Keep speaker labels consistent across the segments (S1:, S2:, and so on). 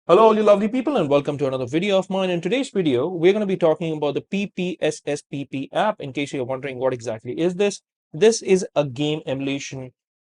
S1: Hello, all you lovely people, and welcome to another video of mine. In today's video, we're going to be talking about the PPSSPP app. In case you're wondering what exactly is this is a game emulation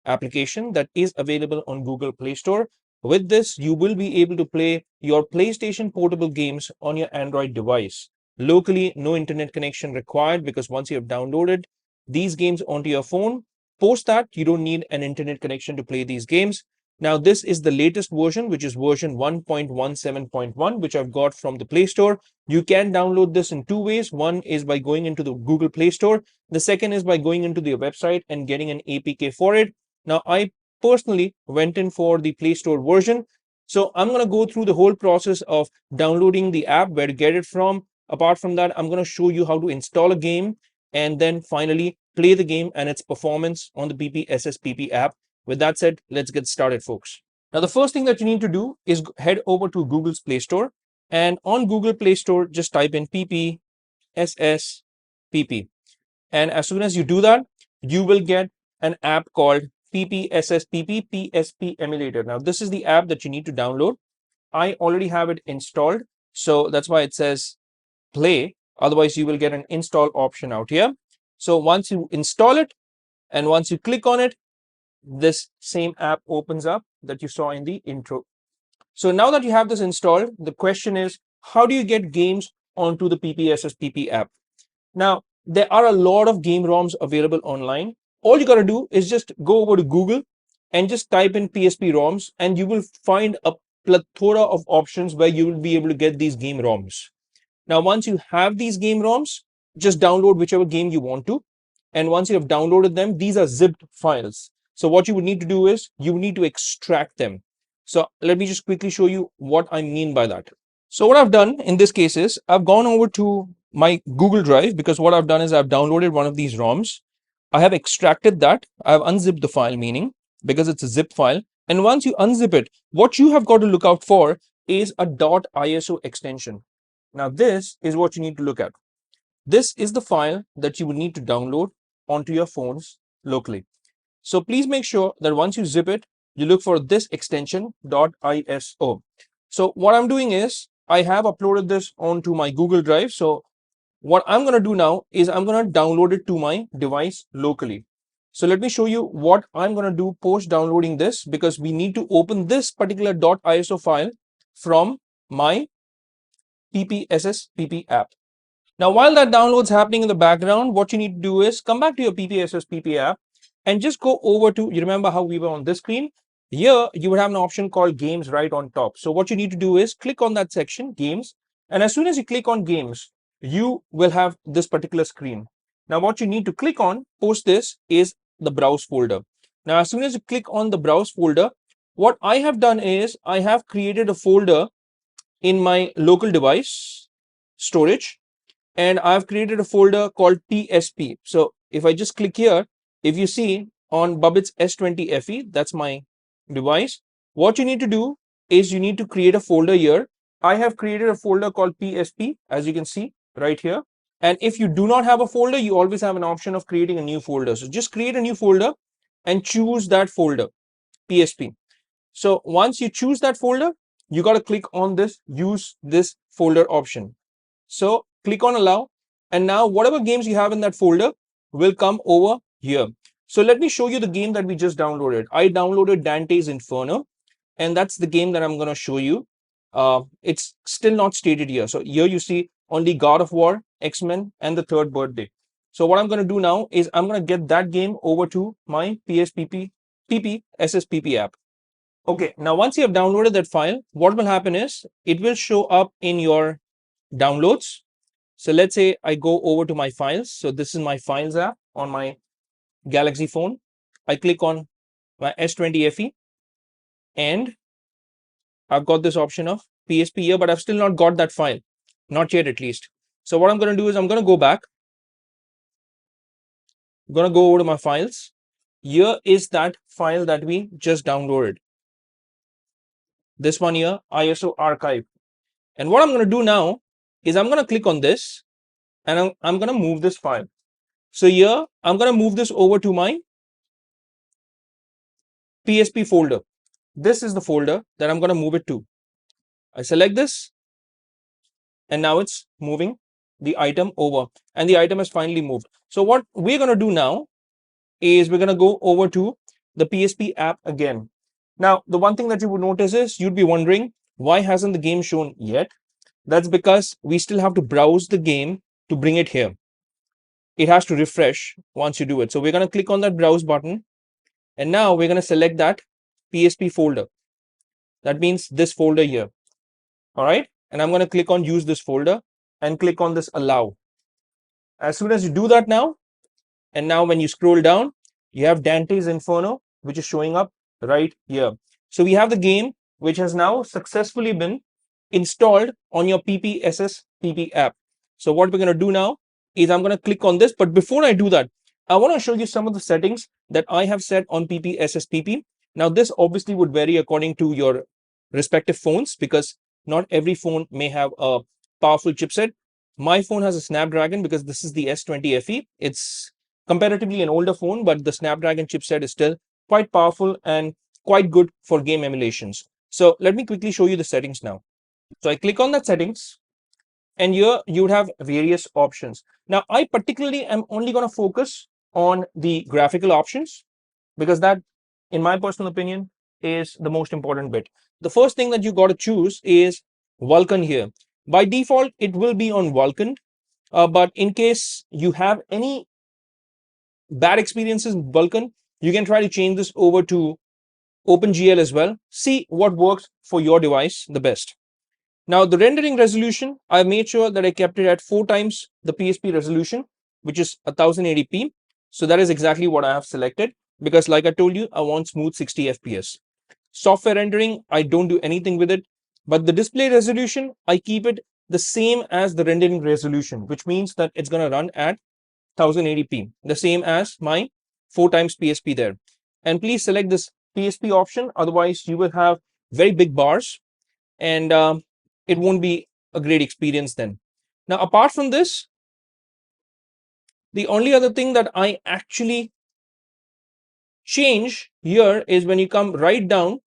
S1: application that is available on Google Play Store. With this, you will be able to play your PlayStation portable games on your Android device. Locally, no internet connection required, because once you have downloaded these games onto your phone, post that, you don't need an internet connection to play these games. Now, this is the latest version, which is version 1.17.1, which I've got from the Play Store. You can download this in two ways. One is by going into the Google Play Store. The second is by going into their website and getting an APK for it. Now, I personally went in for the Play Store version. So I'm going to go through the whole process of downloading the app, where to get it from. Apart from that, I'm going to show you how to install a game and then finally play the game and its performance on the PPSSPP app. With that said, let's get started, folks. Now, the first thing that you need to do is head over to Google's Play Store, and on Google Play Store, just type in PPSSPP. And as soon as you do that, you will get an app called PPSSPP PSP Emulator. Now, this is the app that you need to download. I already have it installed, so that's why it says play. Otherwise, you will get an install option out here. So once you install it and once you click on it, this same app opens up that you saw in the intro. So now that you have this installed, the question is, how do you get games onto the PPSSPP app? Now, there are a lot of game ROMs available online. All you got to do is just go over to Google and just type in PSP ROMs, and you will find a plethora of options where you will be able to get these game ROMs. Now, once you have these game ROMs, just download whichever game you want to. And once you have downloaded them, these are zipped files. So what you would need to do is you need to extract them. So let me just quickly show you what I mean by that. So what I've done in this case is I've gone over to my Google Drive, because what I've done is I've downloaded one of these ROMs. I have extracted that. I've unzipped the file, meaning because it's a zip file. And once you unzip it, what you have got to look out for is a .iso extension. Now, this is what you need to look at. This is the file that you will need to download onto your phones locally. So please make sure that once you zip it, you look for this extension .iso. So what I'm doing is I have uploaded this onto my Google Drive. So what I'm going to do now is I'm going to download it to my device locally. So let me show you what I'm going to do post downloading this, because we need to open this particular .iso file from my PPSSPP app. Now, while that download's happening in the background, what you need to do is come back to your PPSSPP app and just go over to, you remember how we were on this screen? Here, you would have an option called Games right on top. So what you need to do is click on that section, Games. And as soon as you click on Games, you will have this particular screen. Now, what you need to click on post this is the Browse folder. Now, as soon as you click on the Browse folder, what I have done is I have created a folder in my local device storage, and I've created a folder called PSP. So if I just click here, if you see on Bubbits S20FE, that's my device. What you need to do is you need to create a folder here. I have created a folder called PSP, as you can see right here. And if you do not have a folder, you always have an option of creating a new folder. So just create a new folder and choose that folder, PSP. So once you choose that folder, you got to click on this use this folder option. So click on allow, and now whatever games you have in that folder will come over here. So let me show you the game that we just downloaded. I downloaded Dante's Inferno, and that's the game that I'm going to show you. It's still not stated here. So here you see only God of War, X-Men, and the Third Birthday. So what I'm going to do now is I'm going to get that game over to my PPSSPP app. Okay, now once you have downloaded that file, what will happen is it will show up in your downloads. So let's say I go over to my files. So this is my files app on my Galaxy phone. I click on my S20FE, and I've got this option of PSP here, but I've still not got that file. Not yet, at least. So what I'm going to do is I'm going to go back. I'm going to go over to my files. Here is that file that we just downloaded. This one here, ISO archive. And what I'm going to do now is I'm going to click on this, and I'm going to move this file. So here, I'm going to move this over to my PSP folder. This is the folder that I'm going to move it to. I select this, and now it's moving the item over, and the item has finally moved. So what we're going to do now is we're going to go over to the PSP app again. Now, the one thing that you would notice is you'd be wondering, why hasn't the game shown yet? That's because we still have to browse the game to bring it here. It has to refresh once you do it. So we're going to click on that browse button, and now we're going to select that PSP folder. That means this folder here. All right. And I'm going to click on use this folder and click on this allow. As soon as you do that now, and now when you scroll down, you have Dante's Inferno, which is showing up right here. So we have the game which has now successfully been installed on your PPSSPP app. So what we're going to do now is I'm going to click on this. But before I do that, I want to show you some of the settings that I have set on PPSSPP. Now, this obviously would vary according to your respective phones, because not every phone may have a powerful chipset. My phone has a Snapdragon because this is the S20 FE. It's comparatively an older phone, but the Snapdragon chipset is still quite powerful and quite good for game emulations. So let me quickly show you the settings now. So I click on that settings, and here you would have various options. Now, I particularly am only going to focus on the graphical options, because that, in my personal opinion, is the most important bit. The first thing that you got to choose is Vulkan here. By default, it will be on Vulkan, but in case you have any bad experiences with Vulkan, you can try to change this over to OpenGL as well. See what works for your device the best. Now, the rendering resolution, I made sure that I kept it at 4 times the PSP resolution, which is 1080p. So that is exactly what I have selected, because like I told you, I want smooth 60 FPS. Software rendering, I don't do anything with it, but the display resolution, I keep it the same as the rendering resolution, which means that it's going to run at 1080p, the same as my 4 times PSP there. And please select this PSP option, otherwise you will have very big bars, and it won't be a great experience then. Now, apart from this, the only other thing that I actually change here is when you come right down,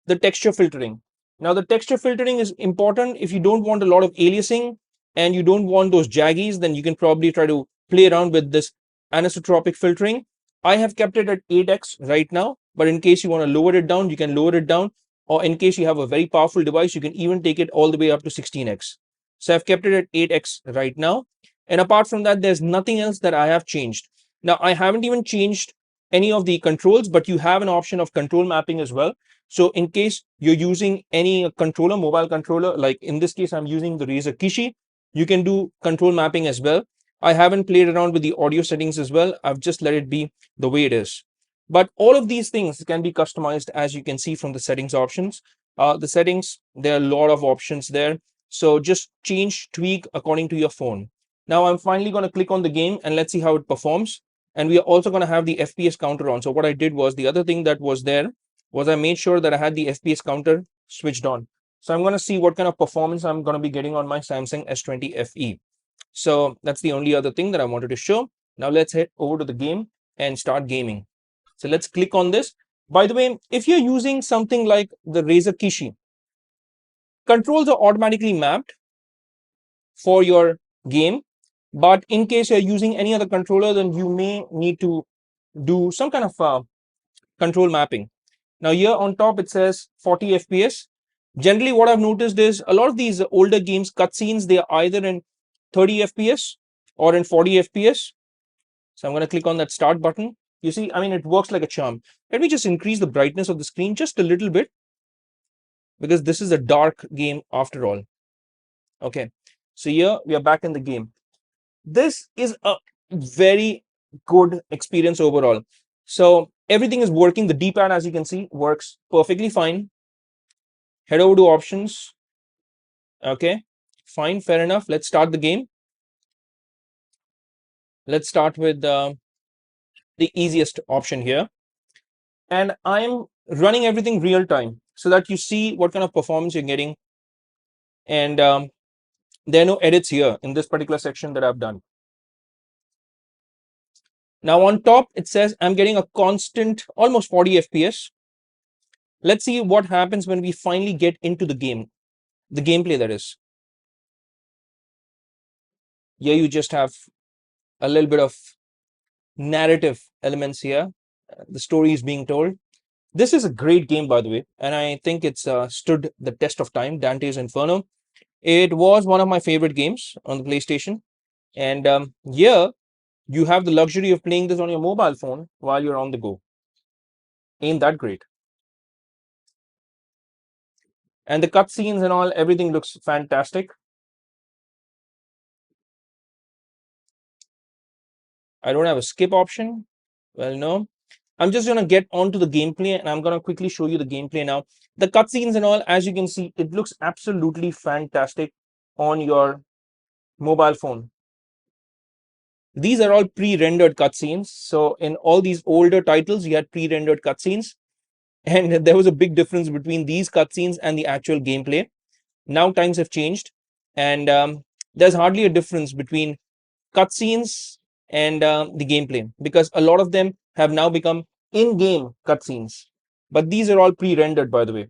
S1: the texture filtering. Now, the texture filtering is important. If you don't want a lot of aliasing and you don't want those jaggies, then you can probably try to play around with this anisotropic filtering. I have kept it at 8x right now, but in case you want to lower it down, you can lower it down. Or in case you have a very powerful device, you can even take it all the way up to 16x. So I've kept it at 8x right now. And apart from that, there's nothing else that I have changed. Now, I haven't even changed any of the controls, but you have an option of control mapping as well. So in case you're using any controller, mobile controller, like in this case, I'm using the Razer Kishi, you can do control mapping as well. I haven't played around with the audio settings as well. I've just let it be the way it is. But all of these things can be customized, as you can see from the settings options. The settings, there are a lot of options there. So just change, tweak according to your phone. Now I'm finally going to click on the game and let's see how it performs. And we are also going to have the FPS counter on. So what I did was, the other thing that was there was I made sure that I had the FPS counter switched on. So I'm going to see what kind of performance I'm going to be getting on my Samsung S20 FE. So that's the only other thing that I wanted to show. Now let's head over to the game and start gaming. So let's click on this. By the way, if you're using something like the Razer Kishi, controls are automatically mapped for your game. But in case you're using any other controller, then you may need to do some kind of control mapping. Now here on top, it says 40 FPS. Generally, what I've noticed is a lot of these older games, cutscenes, they are either in 30 FPS or in 40 FPS. So I'm going to click on that start button. You see, I mean, it works like a charm. Let me just increase the brightness of the screen just a little bit, because this is a dark game after all. Okay, so here we are back in the game. This is a very good experience overall. So everything is working. The D-pad, as you can see, works perfectly fine. Head over to options. Okay, fine, fair enough. Let's start the game. Let's start with the easiest option here. And I'm running everything real time so that you see what kind of performance you're getting. And there are no edits here in this particular section that I've done. Now on top, it says I'm getting a constant almost 40 FPS. Let's see what happens when we finally get into the game. the gameplay, that is. Here you just have a little bit of narrative elements here. The story is being told. This is a great game, by the way, and I think it's stood the test of time. Dante's Inferno. It was one of my favorite games on the PlayStation, and here you have the luxury of playing this on your mobile phone while you're on the go. Ain't that great? And the cutscenes and all, everything looks fantastic. I don't have a skip option. Well, no. I'm just going to get onto the gameplay, and I'm going to quickly show you the gameplay now. The cutscenes and all, as you can see, it looks absolutely fantastic on your mobile phone. These are all pre-rendered cutscenes. So in all these older titles, you had pre-rendered cutscenes, and there was a big difference between these cutscenes and the actual gameplay. Now times have changed, and there's hardly a difference between cutscenes and the gameplay, because a lot of them have now become in-game cutscenes. But these are all pre-rendered, by the way.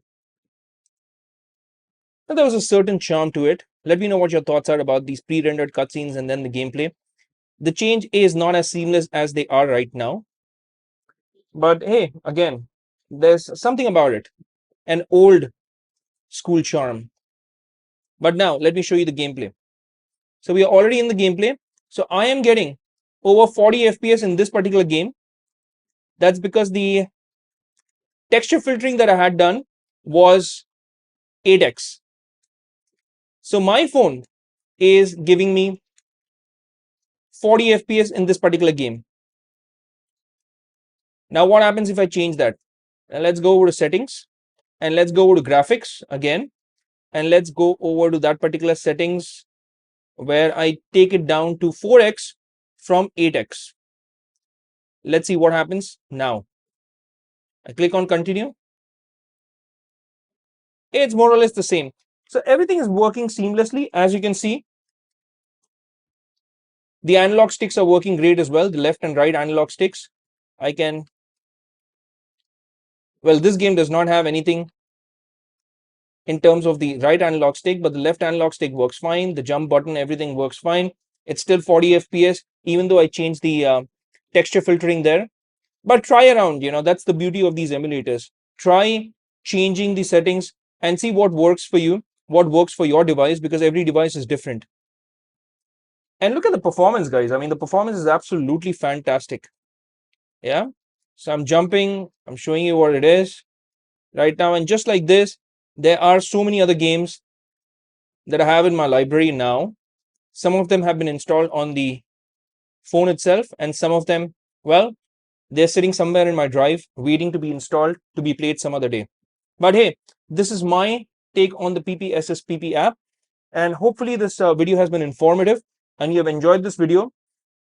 S1: And there was a certain charm to it. Let me know what your thoughts are about these pre-rendered cutscenes and then the gameplay. The change is not as seamless as they are right now. But hey, again, there's something about it. An old school charm. But now, let me show you the gameplay. So we are already in the gameplay. So I am getting over 40 FPS in this particular game. That's because the texture filtering that I had done was 8x. So my phone is giving me 40 FPS in this particular game. Now what happens if I change that? Now let's go over to settings, and let's go over to graphics again, and let's go over to that particular settings where I take it down to 4x from 8x. Let's see what happens now. I click on continue. It's more or less the same. So everything is working seamlessly. As you can see, the analog sticks are working great as well. The left and right analog sticks. I can, well, this game does not have anything in terms of the right analog stick, but the left analog stick works fine. The jump button, everything works fine. It's still 40 FPS, even though I changed the texture filtering there. But try around, that's the beauty of these emulators. Try changing the settings and see what works for you, what works for your device, because every device is different. And look at the performance, guys. I mean, the performance is absolutely fantastic. Yeah. So I'm jumping, I'm showing you what it is right now. And just like this, there are so many other games that I have in my library now. Some of them have been installed on the phone itself, and some of them, well, they're sitting somewhere in my drive waiting to be installed to be played some other day. But hey, this is my take on the PPSSPP app, and hopefully this video has been informative and you have enjoyed this video.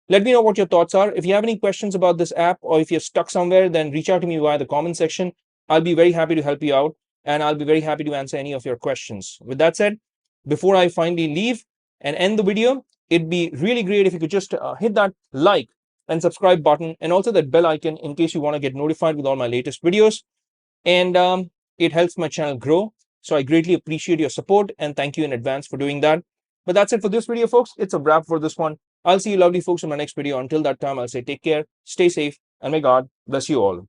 S1: Let me know what your thoughts are. If you have any questions about this app, or if you're stuck somewhere, then reach out to me via the comment section. I'll be very happy to help you out, and I'll be very happy to answer any of your questions. With that said, before I finally leave and end the video, it'd be really great if you could just hit that like and subscribe button, and also that bell icon in case you want to get notified with all my latest videos. And it helps my channel grow. So I greatly appreciate your support, and thank you in advance for doing that. But that's it for this video, folks. It's a wrap for this one. I'll see you lovely folks in my next video. Until that time, I'll say take care, stay safe, and may God bless you all.